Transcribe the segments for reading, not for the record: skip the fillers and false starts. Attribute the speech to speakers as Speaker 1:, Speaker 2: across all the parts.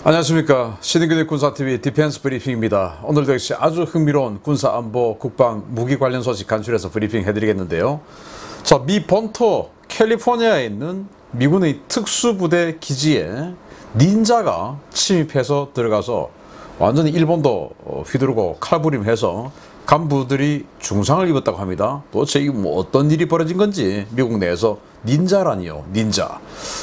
Speaker 1: 안녕하십니까. 신인근의 군사TV 디펜스 브리핑입니다. 오늘도 역시 아주 흥미로운 군사안보, 국방, 무기 관련 소식 간추려서 브리핑 해드리겠는데요. 자, 미 본토 캘리포니아에 있는 미군의 특수부대 기지에 닌자가 침입해서 들어가서 완전히 일본도 휘두르고 칼부림해서 간부들이 중상을 입었다고 합니다. 도대체 이게 뭐 어떤 일이 벌어진 건지 미국 내에서 닌자라니요, 닌자.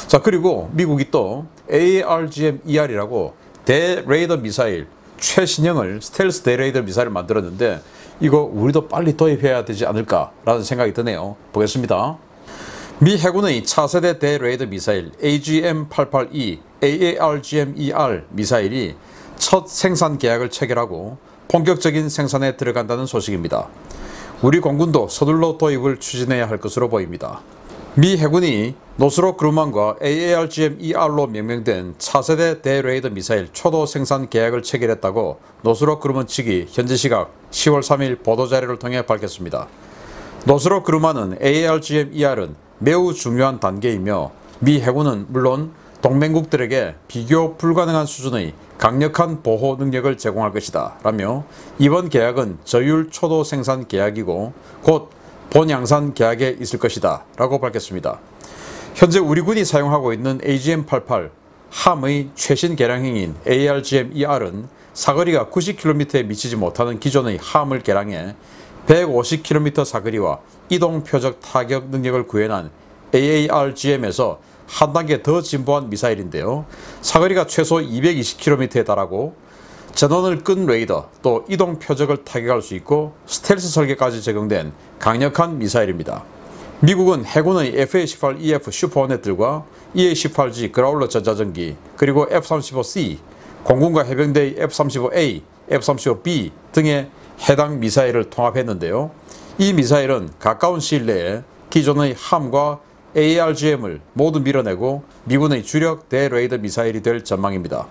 Speaker 1: 자, 그리고 미국이 또 ARGM-ER이라고 대레이더 미사일 최신형을 스텔스 대레이더 미사일을 만들었는데 이거 우리도 빨리 도입해야 되지 않을까라는 생각이 드네요. 보겠습니다. 미 해군의 차세대 대레이더 미사일 AGM-88E, ARGM-ER 미사일이 첫 생산 계약을 체결하고 본격적인 생산에 들어간다는 소식입니다. 우리 공군도 서둘러 도입을 추진해야 할 것으로 보입니다. 미 해군이 노스롭 그루먼과 ARGM-ER로 명명된 차세대 대레이더 미사일 초도 생산 계약을 체결했다고 노스롭 그루먼 측이 현지 시각 10월 3일 보도자료를 통해 밝혔습니다. 노스롭 그루먼은 ARGM-ER은 매우 중요한 단계이며 미 해군은 물론 동맹국들에게 비교 불가능한 수준의 강력한 보호 능력을 제공할 것이다 라며 이번 계약은 저율 초도 생산 계약이고 곧 본양산 계약에 있을 것이다 라고 밝혔습니다. 현재 우리 군이 사용하고 있는 AGM-88 함의 최신 개량형인 ARGM-ER은 사거리가 90km에 미치지 못하는 기존의 함을 개량해 150km 사거리와 이동 표적 타격 능력을 구현한 AARGM에서 한 단계 더 진보한 미사일인데요. 사거리가 최소 220km에 달하고 전원을 끈 레이더 또 이동 표적을 타격할 수 있고 스텔스 설계까지 적용된 강력한 미사일입니다. 미국은 해군의 F-18EF 슈퍼호넷들과 EA-18G 그라울러 전자전기 그리고 F-35C, 공군과 해병대의 F-35A, F-35B 등의 해당 미사일을 통합했는데요. 이 미사일은 가까운 시일 내에 기존의 함과 ARGM을 모두 밀어내고 미군의 주력 대레이더 미사일이 될 전망입니다.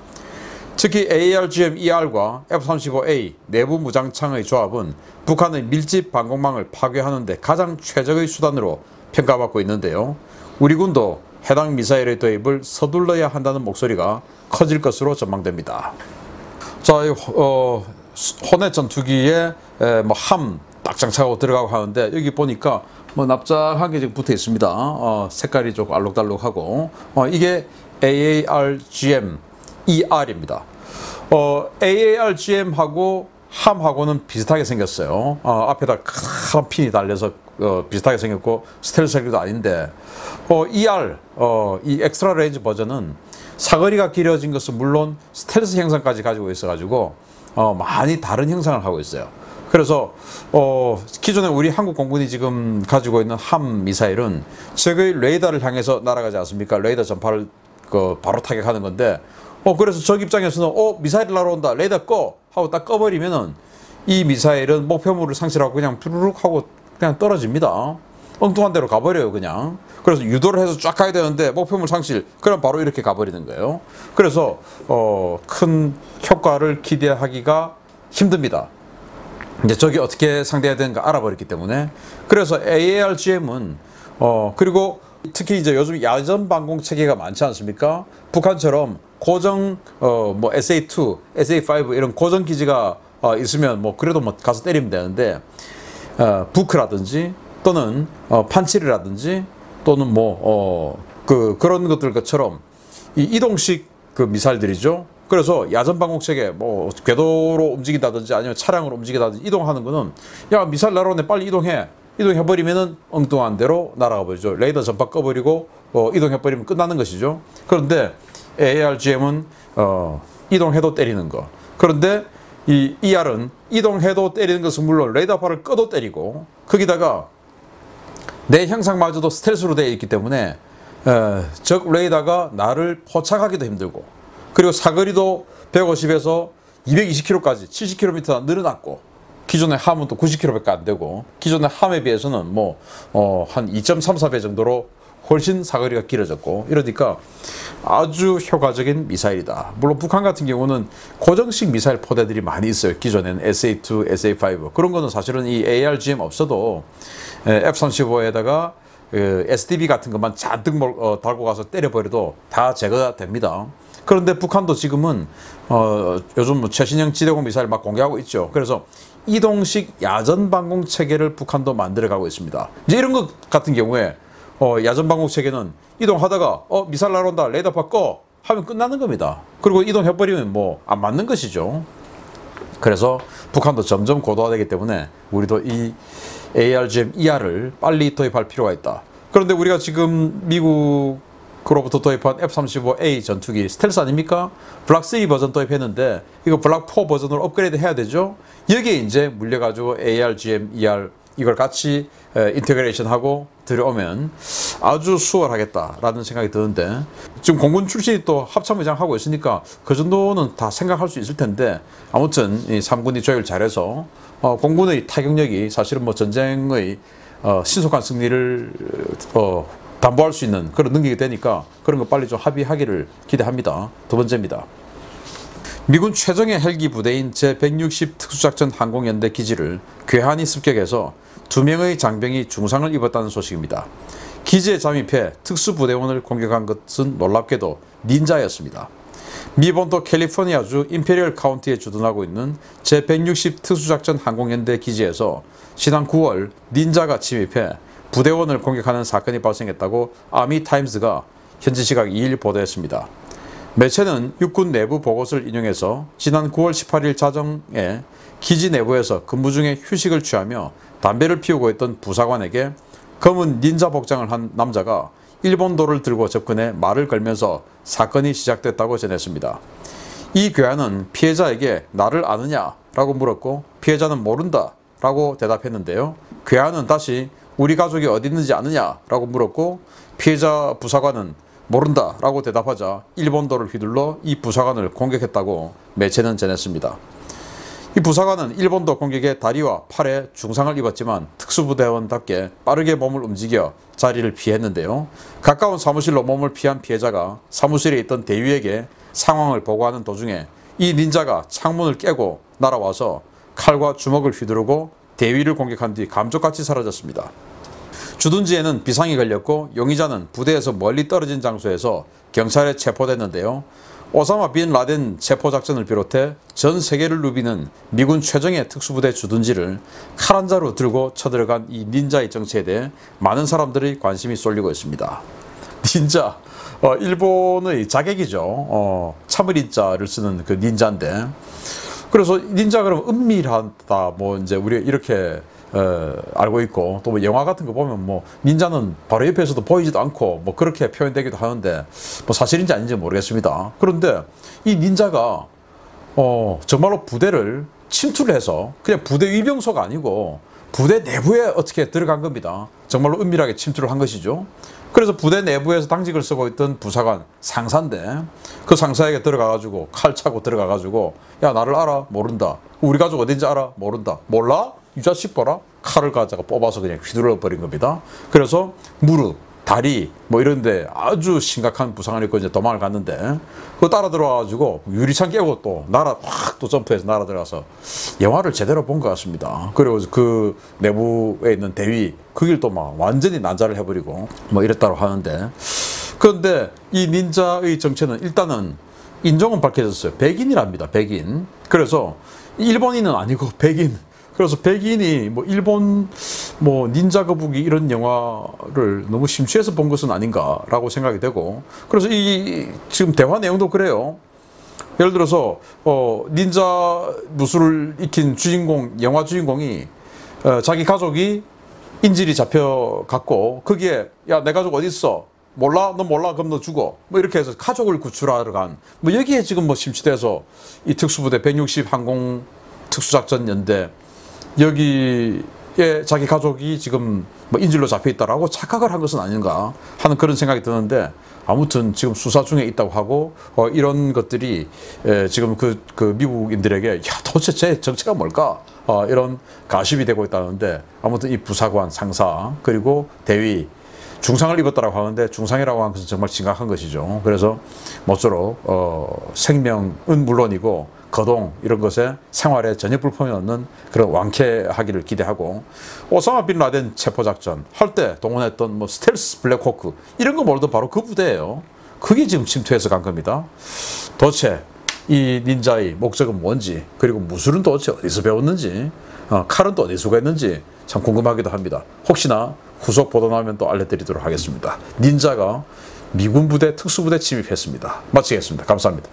Speaker 1: 특히 ARGM-ER과 F-35A 내부 무장창의 조합은 북한의 밀집 방공망을 파괴하는 데 가장 최적의 수단으로 평가받고 있는데요. 우리 군도 해당 미사일의 도입을 서둘러야 한다는 목소리가 커질 것으로 전망됩니다. 자, 호넷 전투기에 함 딱 장착하고 들어가고 하는데 여기 보니까 납작한 게 지금 붙어 있습니다. 색깔이 조금 알록달록하고 이게 AARGM-ER입니다. AARGM하고 함하고는 비슷하게 생겼어요. 앞에다 큰 핀이 달려서 비슷하게 생겼고 스텔스 헬기도 아닌데 ER, 이 엑스트라 레인지 버전은 사거리가 길어진 것은 물론 스텔스 형상까지 가지고 있어가지고 많이 다른 형상을 하고 있어요. 그래서 기존에 우리 한국 공군이 지금 가지고 있는 함 미사일은 적의 레이더를 향해서 날아가지 않습니까? 레이더 전파를 바로 타격하는 건데 그래서 적 입장에서는 미사일 날아온다 레이더 꺼 하고 딱 꺼버리면은 이 미사일은 목표물을 상실하고 그냥 푸르륵 하고 그냥 떨어집니다. 엉뚱한 데로 가버려요 그냥. 그래서 유도를 해서 쫙 가야 되는데 목표물 상실 그럼 바로 이렇게 가버리는 거예요. 그래서 큰 효과를 기대하기가 힘듭니다. 이제 적이 어떻게 상대해야 되는가 알아버렸기 때문에. 그래서 AARGM은 그리고 특히 이제 요즘 야전 방공 체계가 많지 않습니까? 북한처럼 고정 SA2, SA5 이런 고정 기지가 있으면 그래도 가서 때리면 되는데 부크라든지 또는 판치리라든지 또는 그런 것들처럼 이 이동식 미사일들이죠. 그래서 야전 방공 체계 궤도로 움직인다든지 아니면 차량으로 움직이다든지 이동하는 거는 야 미사일 날아오네 빨리 이동해버리면은 엉뚱한 데로 날아가 버리죠. 레이더 전파 꺼버리고 이동해버리면 끝나는 것이죠. 그런데 ARGM은 이동해도 때리는 거. 그런데 이 ER은 이동해도 때리는 것은 물론 레이더파를 꺼도 때리고 거기다가 내 형상마저도 스텔스로 되어 있기 때문에 적 레이더가 나를 포착하기도 힘들고 그리고 사거리도 150에서 220km까지 70km 늘어났고 기존의 함은 또 90km밖에 안 되고 기존의 함에 비해서는 한 2.34배 정도로 훨씬 사거리가 길어졌고 이러니까 아주 효과적인 미사일이다. 물론 북한 같은 경우는 고정식 미사일 포대들이 많이 있어요. 기존에는 SA2, SA5 그런 거는 사실은 이 ARGM 없어도 F-35에다가 SDB 같은 것만 잔뜩 달고 가서 때려버려도 다 제거가 됩니다. 그런데 북한도 지금은 요즘 뭐 최신형 지대공 미사일 막 공개하고 있죠. 그래서 이동식 야전 방공 체계를 북한도 만들어가고 있습니다. 이제 이런 것 같은 경우에 야전 방공 체계는 이동하다가 미사일 날아온다, 레이더 바꿔 하면 끝나는 겁니다. 그리고 이동해버리면 뭐 안 맞는 것이죠. 그래서 북한도 점점 고도화되기 때문에 우리도 이 ARGM-ER을 빨리 도입할 필요가 있다. 그런데 우리가 지금 미국으로부터 도입한 F-35A 전투기 스텔스 아닙니까? 블락 3 버전 도입했는데 이거 블락 4 버전으로 업그레이드 해야 되죠. 여기에 이제 물려가지고 ARGM-ER 이걸 같이 인테그레이션하고 들어오면 아주 수월하겠다라는 생각이 드는데, 지금 공군 출신이 또 합참의장 하고 있으니까 그 정도는 다 생각할 수 있을 텐데, 아무튼 이 3군이 조율 잘해서 공군의 타격력이 사실은 뭐 전쟁의 신속한 승리를 담보할 수 있는 그런 능력이 되니까 그런 거 빨리 좀 합의하기를 기대합니다. 두 번째입니다. 미군 최정예 헬기 부대인 제160 특수작전 항공연대 기지를 괴한이 습격해서 2명의 장병이 중상을 입었다는 소식입니다. 기지에 잠입해 특수부대원을 공격한 것은 놀랍게도 닌자였습니다. 미 본토 캘리포니아주 임페리얼 카운티에 주둔하고 있는 제160 특수작전 항공연대 기지에서 지난 9월 닌자가 침입해 부대원을 공격하는 사건이 발생했다고 아미타임스가 현지 시각 2일 보도했습니다. 매체는 육군 내부 보고서를 인용해서 지난 9월 18일 자정에 기지 내부에서 근무 중에 휴식을 취하며 담배를 피우고 있던 부사관에게 검은 닌자 복장을 한 남자가 일본도를 들고 접근해 말을 걸면서 사건이 시작됐다고 전했습니다. 이 괴한은 피해자에게 나를 아느냐? 라고 물었고 피해자는 모른다 라고 대답했는데요. 괴한은 다시 우리 가족이 어디 있는지 아느냐? 라고 물었고 피해자 부사관은 모른다 라고 대답하자 일본도를 휘둘러 이 부사관을 공격했다고 매체는 전했습니다. 이 부사관은 일본도 공격에 다리와 팔에 중상을 입었지만 특수부대원답게 빠르게 몸을 움직여 자리를 피했는데요. 가까운 사무실로 몸을 피한 피해자가 사무실에 있던 대위에게 상황을 보고하는 도중에 이 닌자가 창문을 깨고 날아와서 칼과 주먹을 휘두르고 대위를 공격한 뒤 감쪽같이 사라졌습니다. 주둔지에는 비상이 걸렸고 용의자는 부대에서 멀리 떨어진 장소에서 경찰에 체포됐는데요. 오사마 빈 라덴 체포작전을 비롯해 전 세계를 누비는 미군 최정예 특수부대 주둔지를 칼 한 자루 들고 쳐들어간 이 닌자의 정체에 대해 많은 사람들의 관심이 쏠리고 있습니다. 닌자, 일본의 자객이죠. 참을인자를 쓰는 그 닌자인데, 그래서 닌자 그러면 은밀하다, 뭐 이제 우리가 이렇게 알고 있고, 또 뭐 영화 같은 거 보면 뭐 닌자는 바로 옆에서도 보이지도 않고 뭐 그렇게 표현되기도 하는데 뭐 사실인지 아닌지 모르겠습니다. 그런데 이 닌자가 정말로 부대를 침투를 해서 그냥 부대 위병소가 아니고 부대 내부에 어떻게 들어간 겁니다. 정말로 은밀하게 침투를 한 것이죠. 그래서 부대 내부에서 당직을 쓰고 있던 부사관 상사인데 그 상사에게 들어가가지고 칼 차고 들어가가지고 야 나를 알아? 모른다. 우리 가족 어딘지 알아? 모른다. 몰라? 이 자식 봐라. 칼을 가져가 뽑아서 그냥 휘둘러 버린 겁니다. 그래서 무릎, 다리 뭐 이런데 아주 심각한 부상을 입고 이제 도망을 갔는데 그거 따라 들어와가지고 유리창 깨고 또 확 또 점프해서 날아 들어가서 영화를 제대로 본 것 같습니다. 그리고 그 내부에 있는 대위 그 길 또 막 완전히 난자를 해버리고 뭐 이랬다고 하는데, 그런데 이 닌자의 정체는 일단은 인종은 밝혀졌어요. 백인이랍니다. 백인. 그래서 일본인은 아니고 백인. 그래서 백인이 뭐 일본 뭐 닌자 거북이 이런 영화를 너무 심취해서 본 것은 아닌가라고 생각이 되고, 그래서 이 지금 대화 내용도 그래요. 예를 들어서 닌자 무술을 익힌 주인공, 영화 주인공이 자기 가족이 인질이 잡혀갔고 거기에 야 내 가족 어디 있어? 몰라? 너 몰라? 그럼 너 죽어. 뭐 이렇게 해서 가족을 구출하러 간 뭐 여기에 지금 뭐 심취돼서 이 특수부대 160 항공 특수작전 연대 여기에 자기 가족이 지금 뭐 인질로 잡혀 있다라고 착각을 한 것은 아닌가 하는 그런 생각이 드는데, 아무튼 지금 수사 중에 있다고 하고 이런 것들이 지금 그 미국인들에게 야 도대체 제 정체가 뭘까 이런 가십이 되고 있다는데, 아무튼 이 부사관 상사 그리고 대위 중상을 입었다라고 하는데 중상이라고 하는 것은 정말 심각한 것이죠. 그래서 모쪼록 생명은 물론이고 거동 이런 것에 생활에 전혀 불편이 없는 그런 완쾌하기를 기대하고, 오사마 빈 라덴 체포작전 할 때 동원했던 뭐 스텔스 블랙호크 이런 거 모르던 바로 그 부대예요. 그게 지금 침투해서 간 겁니다. 도대체 이 닌자의 목적은 뭔지, 그리고 무술은 도대체 어디서 배웠는지, 칼은 또 어디서 구했는지 참 궁금하기도 합니다. 혹시나 후속 보도 나오면 또 알려드리도록 하겠습니다. 닌자가 미군 부대 특수부대 침입했습니다. 마치겠습니다. 감사합니다.